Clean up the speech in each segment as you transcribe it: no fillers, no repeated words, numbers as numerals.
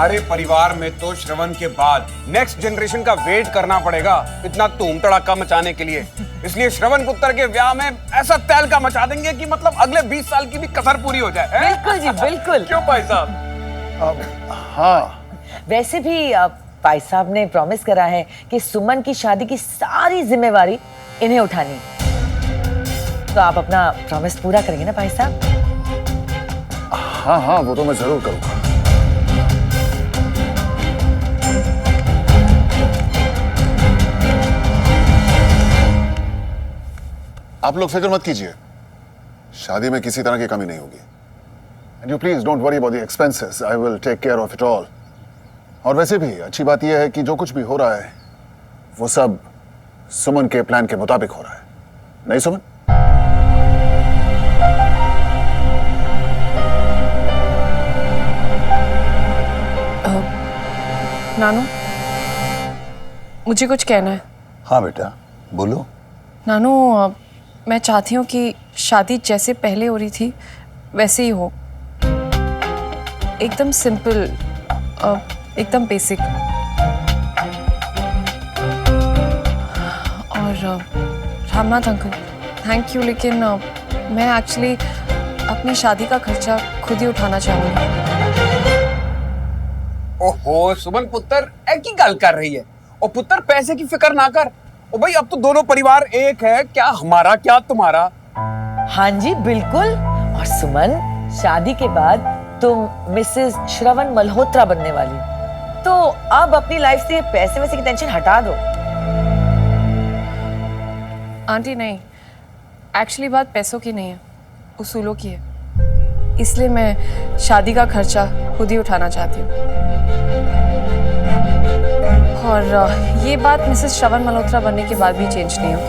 हमारे परिवार में तो श्रवण के बाद नेक्स्ट जनरेशन का वेट करना पड़ेगा इतना धूम धड़ाका मचाने के लिए। इसलिए श्रवण पुत्र के ब्याह में ऐसा तहलका मचा देंगे कि मतलब अगले 20 साल की भी कसर पूरी हो जाए। बिल्कुल जी बिल्कुल। क्यों भाई साहब? हाँ, वैसे भी भाई साहब ने प्रॉमिस करा है कि सुमन की शादी की सारी जिम्मेवारी इन्हें उठानी। तो आप अपना प्रॉमिस पूरा करेंगे ना भाई साहब? हाँ हाँ, वो तो मैं जरूर करूंगा। आप लोग फिक्र मत कीजिए, शादी में किसी तरह की कमी नहीं होगी। And you please don't worry about the expenses, I will take care of it all. और वैसे भी अच्छी बात यह है कि जो कुछ भी हो रहा है वो सब सुमन के प्लान के मुताबिक हो रहा है, नहीं सुमन? नानू, मुझे कुछ कहना है। हाँ बेटा, बोलो। नानू, मैं चाहती हूँ कि शादी जैसे पहले हो रही थी वैसे ही हो, एकदम सिंपल, एकदम बेसिक। और रामनाथ अंकल, थैंक यू, लेकिन मैं एक्चुअली अपनी शादी का खर्चा खुद ही उठाना चाहूँगी। ओहो सुमन पुत्र एक ही गल कर रही है। और पुत्र पैसे की फिक्र ना कर। ओ भाई अब तो दोनों परिवार एक है, क्या हमारा क्या तुम्हारा। हाँ जी बिल्कुल। और सुमन, शादी के बाद तुम मिसेस श्रवण मल्होत्रा बनने वाली, तो अब अपनी लाइफ से पैसे वैसे की टेंशन हटा दो। आंटी नहीं, एक्चुअली बात पैसों की नहीं है, उसूलों की है। इसलिए मैं शादी का खर्चा खुद ही उठाना चाहती हूँ। और ये बात मिसेस श्रवण मल्होत्रा बनने के बाद भी चेंज नहीं होगी।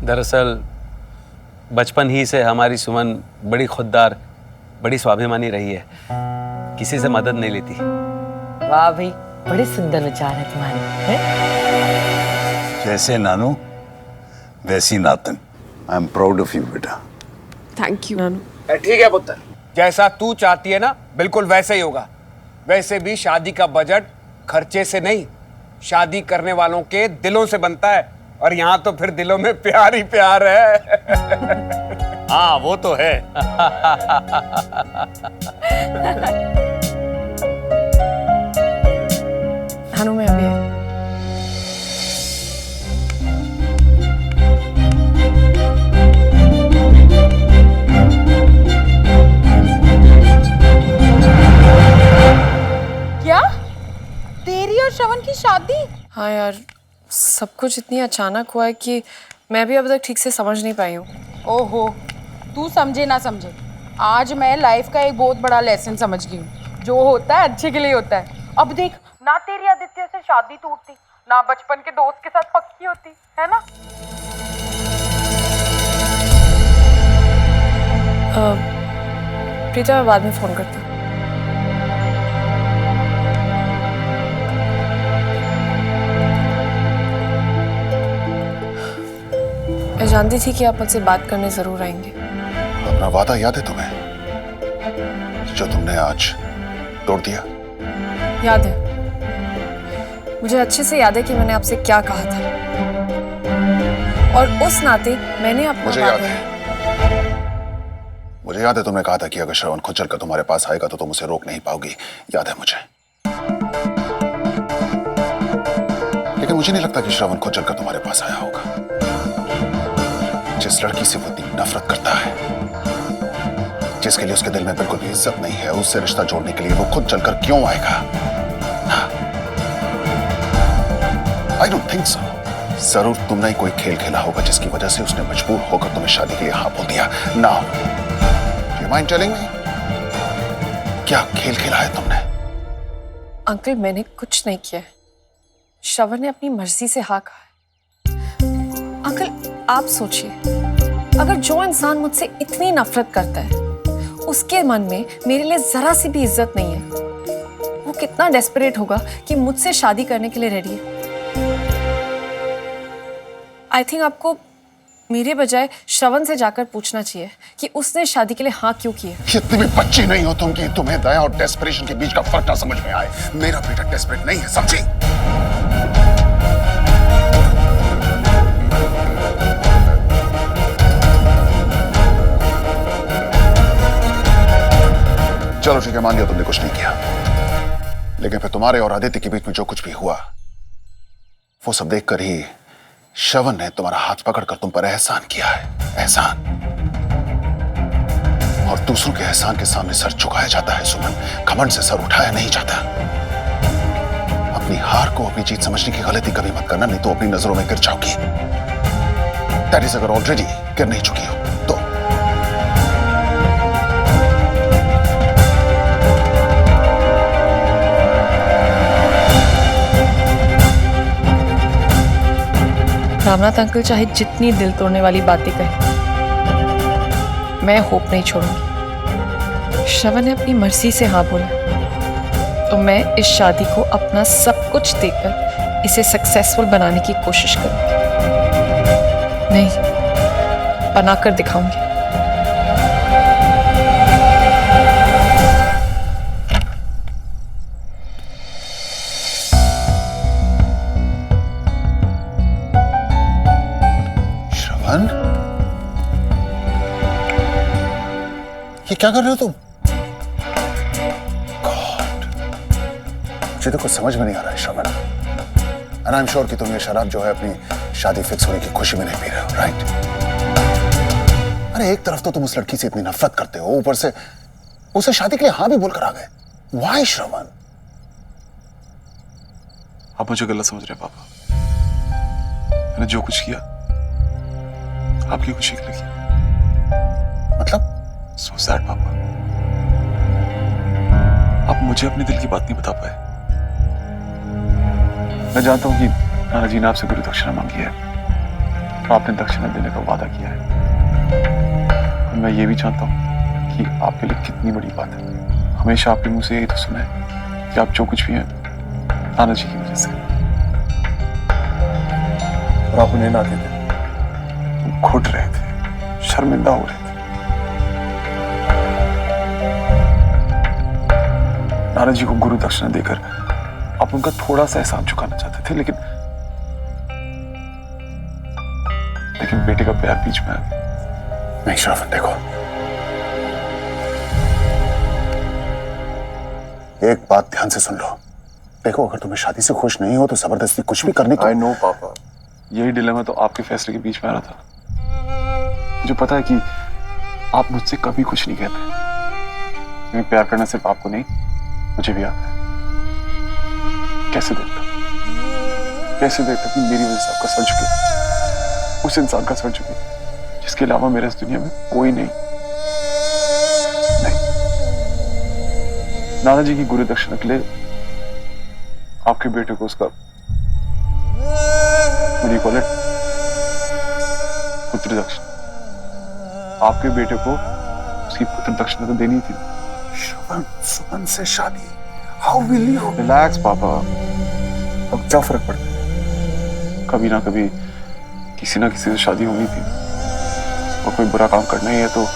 दरअसल बचपन ही से हमारी सुमन बड़ी खुददार, बड़ी स्वाभिमानी रही है, किसी से मदद नहीं लेती। वाह भाई, बड़े सुंदर विचार है तुम्हारे, हैं? जैसे नानू वैसी नातन। I am proud of you बेटा। थैंक यू नानू। ठीक है पुत्र, जैसा तू चाहती है ना बिल्कुल वैसे ही होगा। वैसे भी शादी का बजट खर्चे से नहीं, शादी करने वालों के दिलों से बनता है। और यहाँ तो फिर दिलों में प्यार ही प्यार है। हाँ वो तो है। नानू में अभी है। क्या? तेरी और श्रवण की शादी? हाँ यार, सब कुछ इतनी अचानक हुआ है कि मैं भी अब तक ठीक से समझ नहीं पाई हूँ। ओहो, तू समझे ना समझे, आज मैं लाइफ का एक बहुत बड़ा लेसन समझ गई हूँ। जो होता है अच्छे के लिए होता है। अब देख, ना तेरी आदित्य से शादी टूटती, ना बचपन के दोस्त के साथ पक्की होती, है ना? प्रीता, मैं बाद में फोन करती हूँ। मैं जानती थी कि आप मुझसे बात करने जरूर आएंगे। अपना वादा याद है तुम्हें जो तुमने आज तोड़ दिया? याद है, मुझे अच्छे से याद है कि मैंने आपसे क्या कहा था, और उस नाते मैंने अपना मुझे याद है तुमने कहा था कि अगर श्रवण खुद चलकर तुम्हारे पास आएगा तो तुम उसे रोक नहीं पाओगी। याद है मुझे, लेकिन मुझे नहीं लगता कि श्रवण खुद चलकर तुम्हारे पास आया होगा। जिस लड़की से वो इतनी नफरत करता है, जिसके लिए उसके दिल में बिल्कुल भी इज्जत नहीं है, उससे रिश्ता जोड़ने के लिए वो खुद चलकर क्यों आएगा? I don't think so. जरूर तुमने ही कोई खेल खेला होगा जिसकी वजह से उसने मजबूर होकर तुम्हें शादी के लिए हाँ बोल दिया। Now do you mind telling me, क्या खेल खेला है तुमने? अंकल, मैंने कुछ नहीं किया है। श्रवण ने अपनी मर्जी से हाँ कहा है। अंकल, आप सोचिए, अगर जो इंसान मुझसे इतनी नफरत करता है, उसके मन में मेरे लिए जरा सी भी इज्जत नहीं है, वो कितना डेस्परेट होगा कि मुझसे शादी करने के लिए रेडी है। आई थिंक आपको मेरे बजाय श्रवण से जाकर पूछना चाहिए कि उसने शादी के लिए हाँ क्यों की है। इतनी भी बच्ची नहीं हो तुम कि तुम्हें दया और डेस्परेशन के बीच का फर्क ना समझ में आए। मेरा बेटा डेस्परेट नहीं है, समझी? चलो ठीक है, मान लिया तुमने कुछ नहीं किया, लेकिन फिर तुम्हारे और आदित्य के बीच में जो कुछ भी हुआ वो सब देखकर ही श्रवण ने तुम्हारा हाथ पकड़कर तुम पर एहसान किया है। एहसान, और दूसरों के एहसान के सामने सर झुकाया जाता है सुमन, घमंड से सर उठाया नहीं जाता। अपनी हार को अपनी जीत समझने की गलती कभी मत करना, नहीं तो अपनी नजरों में गिर जाओगी। दैट इज, अगर ऑलरेडी गिर नहीं चुकी हो तो। रामनाथ अंकल चाहे जितनी दिल तोड़ने वाली बातें कहें, मैं होप नहीं छोड़ूंगी। श्रवण ने अपनी मर्जी से हाँ बोला, तो मैं इस शादी को अपना सब कुछ देकर इसे सक्सेसफुल बनाने की कोशिश करूंगी। नहीं, बनाकर दिखाऊंगी। ये क्या कर रहे हो तुम? गॉड, मुझे तो कुछ समझ में नहीं आ रहा है श्रवण। एंड आई एम श्योर कि तुम ये शराब जो है अपनी शादी फिक्स होने की खुशी में नहीं पी रहे हो, राइट? अरे एक तरफ तो तुम उस लड़की से इतनी नफरत करते हो, ऊपर से उसे शादी के लिए हाँ भी बोलकर आ गए। व्हाई श्रवण? आप मुझे गलत समझ रहे हैं पापा। मैंने जो कुछ किया आपकी खुशी के लिए किया। मतलब? So sad, पापा। आप मुझे अपने दिल की बात नहीं बता पाए। मैं जानता हूं कि नाना जी ने आपसे गुरु दक्षिणा मांगी है, आपने दक्षिणा देने का वादा किया है। और मैं ये भी जानता हूं कि आपके लिए कितनी बड़ी बात है। हमेशा आपके मुंह से यही तो सुना है कि आप जो कुछ भी हैं नाना जी की वजह से, और आप उन्हें ना देते, घुट रहे थे, शर्मिंदा हो रहे थे। नाना जी को गुरु दक्षिणा देकर आप उनका थोड़ा सा एहसान चुकाना चाहते थे, लेकिन बेटे का प्यार बीच में आ गया। नहीं श्रवण, देखो, एक बात ध्यान से सुन लो। देखो, अगर तुम्हें शादी से खुश नहीं हो तो जबरदस्ती कुछ भी करने की। आई नो पापा, यही डिलेमा तो आपके फैसले के बीच में आ रहा था। मुझे पता है कि आप मुझसे कभी कुछ नहीं कहते। मैं प्यार करना सिर्फ आपको नहीं, मुझे भी आता है। कैसे देखता कि मेरी वजह से आपका सर झुके, उस इंसान का सर झुके जिसके अलावा मेरे इस दुनिया में कोई नहीं। नाना जी की गुरु दक्षिणा के लिए आपके बेटे को उसका पुत्र दक्षिणा, आपके बेटे को उसकी पुत्र दक्षिणा तो देनी थी। श्रवण, सुमन से शादी, हाउ विल यू? रिलैक्स पापा, अब क्या फर्क पड़ता है? कभी ना कभी किसी ना किसी से शादी होनी थी, और कोई बुरा काम करना ही है तो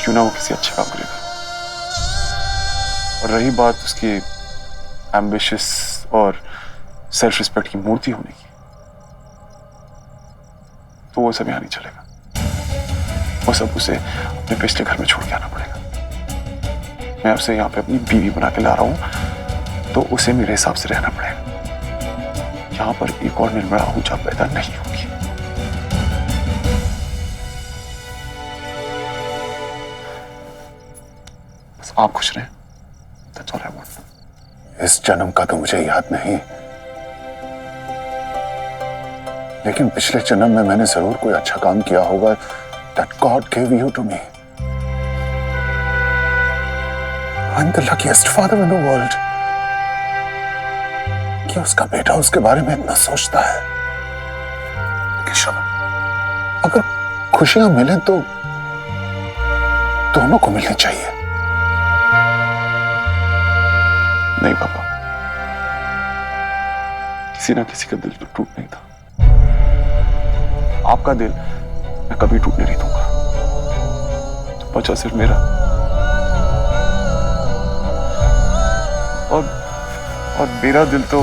क्यों ना वो किसी अच्छे काम करेगा। और रही बात उसकी एम्बिशियस और सेल्फ रिस्पेक्ट की मूर्ति होने की, तो वो सब यहाँ नहीं चलेगा। वो सब उसे अपने पिछले घर में छोड़ के आना पड़ेगा। मैं उसे यहाँ पे अपनी बीवी बना के ला रहा हूँ, तो उसे मेरे हिसाब से रहना पड़ेगा। यहाँ पर एक और निर्मला आहूजा पैदा नहीं होगी। बस आप खुश रहें, that's all I want. इस जन्म का तो मुझे याद नहीं, लेकिन पिछले जन्म में मैंने जरूर कोई अच्छा काम किया होगा। That God gave you to me. I'm the luckiest father in the world. कि उसका बेटा उसके बारे में इतना सोचता है। लेकिन श्रवण, अगर खुशियां मिलें तो दोनों को मिलनी चाहिए। नहीं पापा, किसी ना किसी का दिल तो टूट नहीं था। आपका दिल मैं कभी टूटने नहीं दूंगा। बचा सिर्फ मेरा। और मेरा दिल तो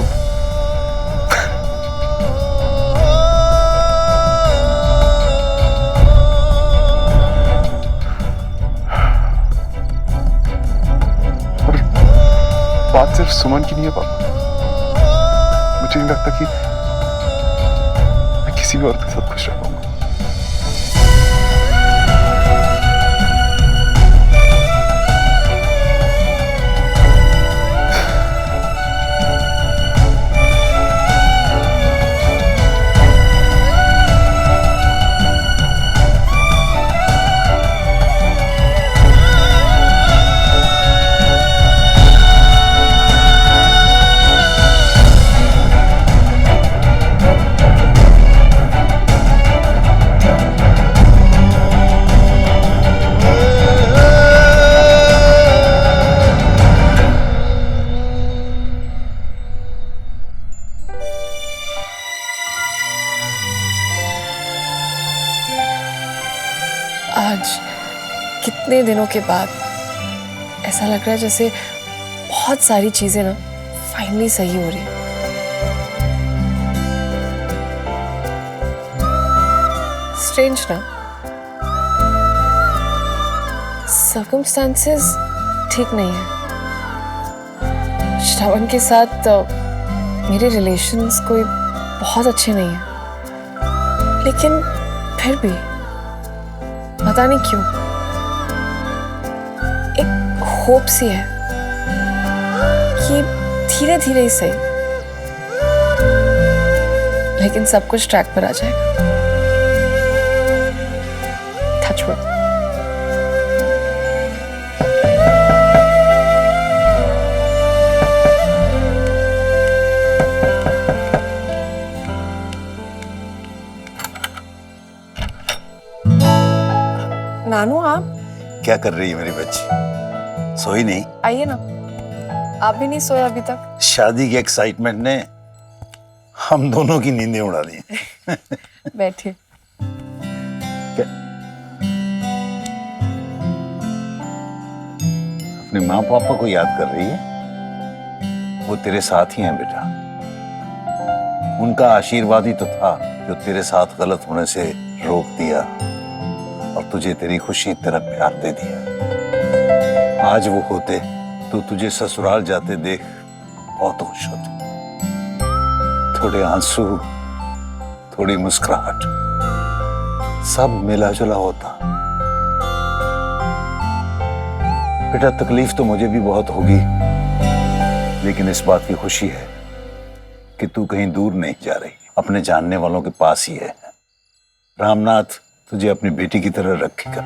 बात सिर्फ सुमन की नहीं है पापा। मुझे नहीं लगता कि मैं किसी भी औरत के साथ खुश रह पाऊंगा। आज कितने दिनों के बाद ऐसा लग रहा है जैसे बहुत सारी चीजें ना फाइनली सही हो रही हैं। स्ट्रेंज ना, सर्कमस्टांसेस ठीक नहीं है। श्रवण के साथ मेरे रिलेशंस कोई बहुत अच्छे नहीं हैं, लेकिन फिर भी पता नहीं क्यों एक होप सी है कि धीरे धीरे ही सही, लेकिन सब कुछ ट्रैक पर आ जाएगा। Touch wood. नानू आप क्या कर रही है मेरी बच्ची? सोई नहीं? आइए ना, आप भी नहीं सोए अभी तक? शादी के एक्साइटमेंट ने हम दोनों की नींदें उड़ा दी। बैठिए। क्या? अपने माँ पापा को याद कर रही है? वो तेरे साथ ही हैं बेटा। उनका आशीर्वाद ही तो था जो तेरे साथ गलत होने से रोक दिया और तुझे तेरी खुशी तेरा प्यार दे दिया। आज वो होते तो तुझे ससुराल जाते देख बहुत खुश होते। थोड़े आंसू, थोड़ी मुस्कुराहट, सब मिला जुला होता। बेटा तकलीफ तो मुझे भी बहुत होगी, लेकिन इस बात की खुशी है कि तू कहीं दूर नहीं जा रही, अपने जानने वालों के पास ही है। रामनाथ तुझे अपनी बेटी की तरह रखेगा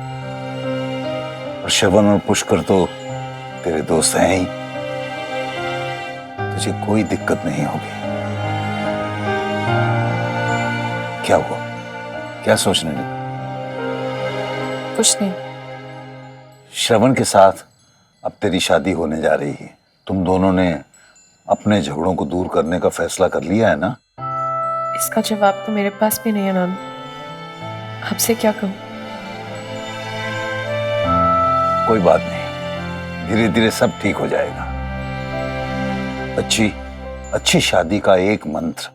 और श्रवण और पुष्कर तो तेरे दोस्त हैं ही। तुझे कोई दिक्कत नहीं होगी। क्या हुआ? क्या सोचने लगी? कुछ नहीं। श्रवण के साथ अब तेरी शादी होने जा रही है। तुम दोनों ने अपने झगड़ों को दूर करने का फैसला कर लिया है ना? इसका जवाब तो मेरे पास भी नहीं है नानू, आपसे क्या कहूं? कोई बात नहीं, धीरे धीरे सब ठीक हो जाएगा। अच्छी शादी का एक मंत्र,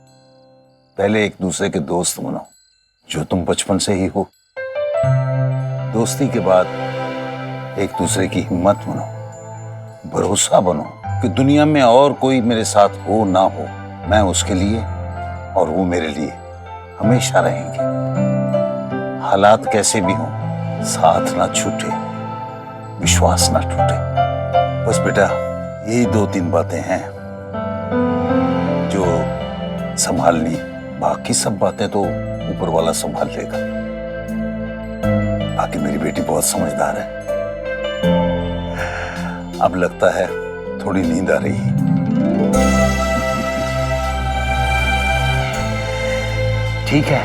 पहले एक दूसरे के दोस्त बनो जो तुम बचपन से ही हो। दोस्ती के बाद एक दूसरे की हिम्मत बनो, भरोसा बनो कि दुनिया में और कोई मेरे साथ हो ना हो, मैं उसके लिए और वो मेरे लिए हमेशा रहेंगे। हालात कैसे भी हों, साथ ना छूटे, विश्वास ना टूटे। बस बेटा यही 2-3 बातें हैं जो संभालनी, बाकी सब बातें तो ऊपर वाला संभाल लेगा। बाकी मेरी बेटी बहुत समझदार है। अब लगता है थोड़ी नींद आ रही है। ठीक है,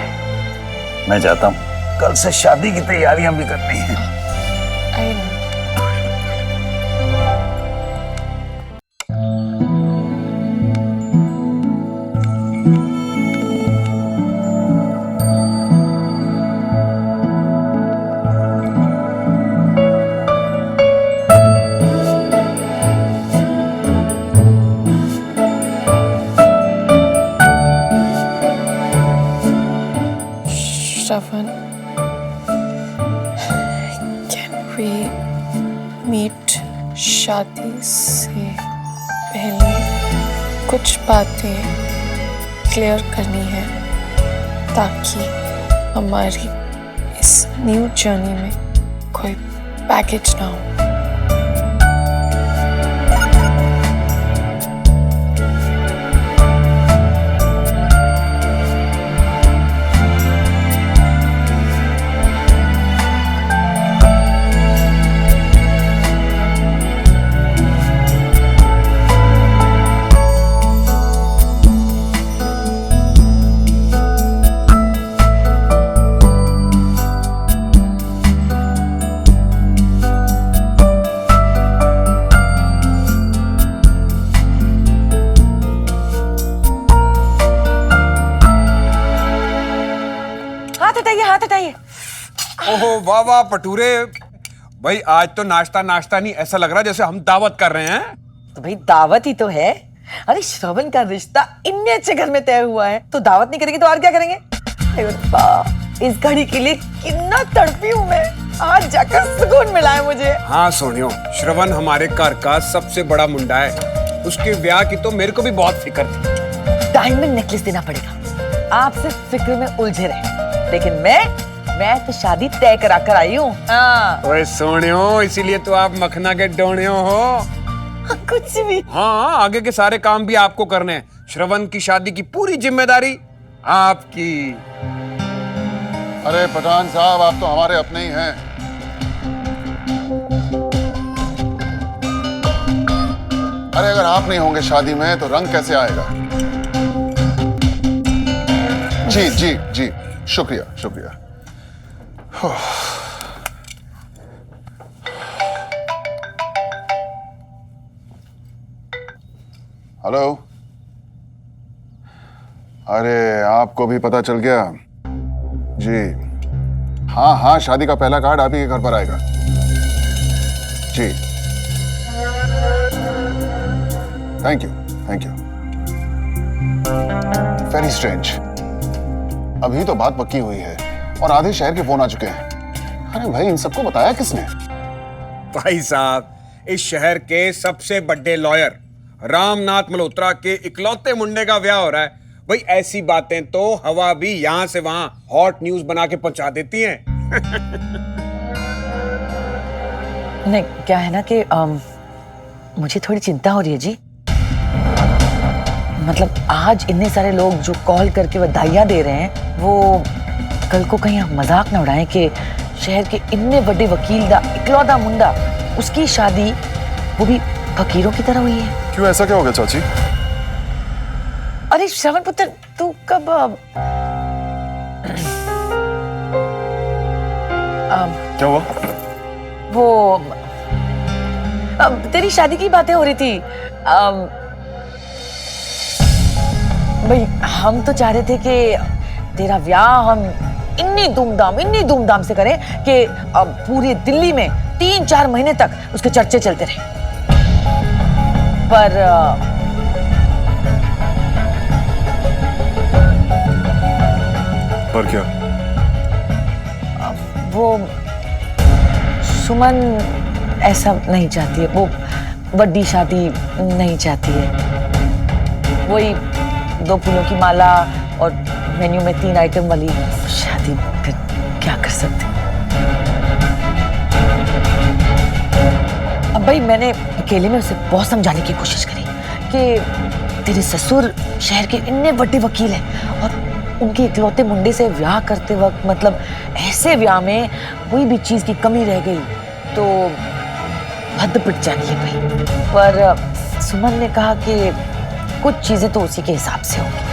मैं जाता हूं, कल से शादी की तैयारियां भी करनी है। आइए ना। श्रवण, कैन वी मीट? शादी से पहले कुछ बातें क्लियर करनी है ताकि हमारी इस न्यू जर्नी में कोई बैगेज ना हो। हाथ हटाइए। ओहो वाह वाह पटूरे भाई, आज तो नाश्ता नाश्ता नहीं, ऐसा लग रहा है जैसे हम दावत कर रहे हैं। तो भाई दावत ही तो है। अरे श्रवण का रिश्ता इतने अच्छे घर में तय हुआ है, तो दावत नहीं करेंगे तो और क्या करेंगे? इस घड़ी के लिए कितना तड़पी हूँ मैं, आज जाकर सुकून मिला है मुझे। हाँ सोनियो, श्रवण हमारे घर का सबसे बड़ा मुंडा है, उसके ब्याह की तो मेरे को भी बहुत फिक्र थी। डायमंड नेकलेस देना पड़ेगा, आप सिर्फ फिक्र में उलझे रहे, लेकिन मैं तो शादी तय करा कर आई हूँ। हाँ। ओए सोनियो, इसीलिए तो आप मखना के डोनियो हो। कुछ भी। हाँ, आगे के सारे काम भी आपको करने हैं। श्रवण की शादी की पूरी जिम्मेदारी आपकी। अरे पठान साहब, आप तो हमारे अपने ही हैं। अरे अगर आप नहीं होंगे शादी में तो रंग कैसे आएगा? जी जी जी, शुक्रिया शुक्रिया। हेलो, अरे आपको भी पता चल गया? जी हाँ हाँ, शादी का पहला कार्ड आप ही के घर पर आएगा। जी thank you thank you. Very strange, अभी तो बात पक्की हुई है और आधे शहर के फोन आ चुके हैं। अरे भाई, इन सबको बताया किसने? भाई साहब, इस शहर के सबसे बड़े लॉयर रामनाथ मल्होत्रा के इकलौते मुंडे का ब्याह हो रहा है। भाई ऐसी बातें तो हवा भी यहाँ से वहां हॉट न्यूज बना के पहुंचा देती हैं। नहीं, क्या है ना कि मुझे थोड़ी चिंता हो रही है जी। मतलब आज इतने सारे लोग जो कॉल करके बधाइयाँ दे रहे हैं, वो कल को कहीं मजाक ना उड़ाएं कि शहर के इतने बड़े वकील दा इकलौता मुंडा, उसकी शादी वो भी फकीरों की तरह हुई है। क्यों, ऐसा क्या हो गया चाची? अरे श्रवण पुत्र, तू कब क्या हुआ? वो तेरी शादी की बातें हो रही थी। भाई हम तो चाह रहे थे कि तेरा ब्याह हम इतनी धूमधाम से करें कि अब पूरे दिल्ली में 3-4 महीने तक उसके चर्चे चलते रहे। पर क्या? वो सुमन ऐसा नहीं चाहती है, वो बड़ी शादी नहीं चाहती है। वही 2 फूलों की माला और मेन्यू में 3 आइटम वाली शादी। फिर क्या कर सकते? अब भाई मैंने अकेले में उसे बहुत समझाने की कोशिश करी कि तेरे ससुर शहर के इतने बड़े वकील हैं और उनके इकलौते मुंडे से ब्याह करते वक्त, मतलब ऐसे ब्याह में कोई भी चीज की कमी रह गई तो हद पिट जानी है भाई। पर सुमन ने कहा कि कुछ चीजें तो उसी के हिसाब से होंगी।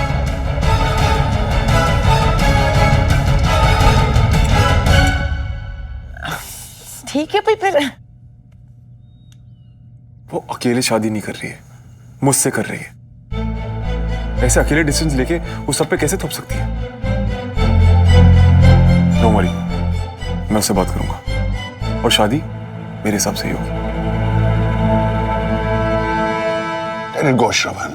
ठीक है भाई, फिर वो अकेले शादी नहीं कर रही है, मुझसे कर रही है। ऐसे अकेले डिसीजन लेके वो सब पे कैसे थोप सकती है? डोंट वरी, मैं उससे बात करूंगा और शादी मेरे हिसाब से ही होगी। Let it go, श्रवण।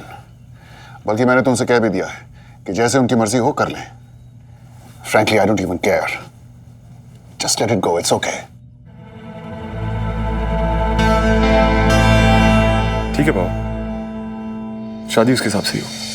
बल्कि मैंने तुमसे कह भी दिया है कि जैसे उनकी मर्जी हो कर लें। Frankly, I don't even care. Just let it go. It's okay. ठीक है बाबा, शादी उसके हिसाब से ही हो।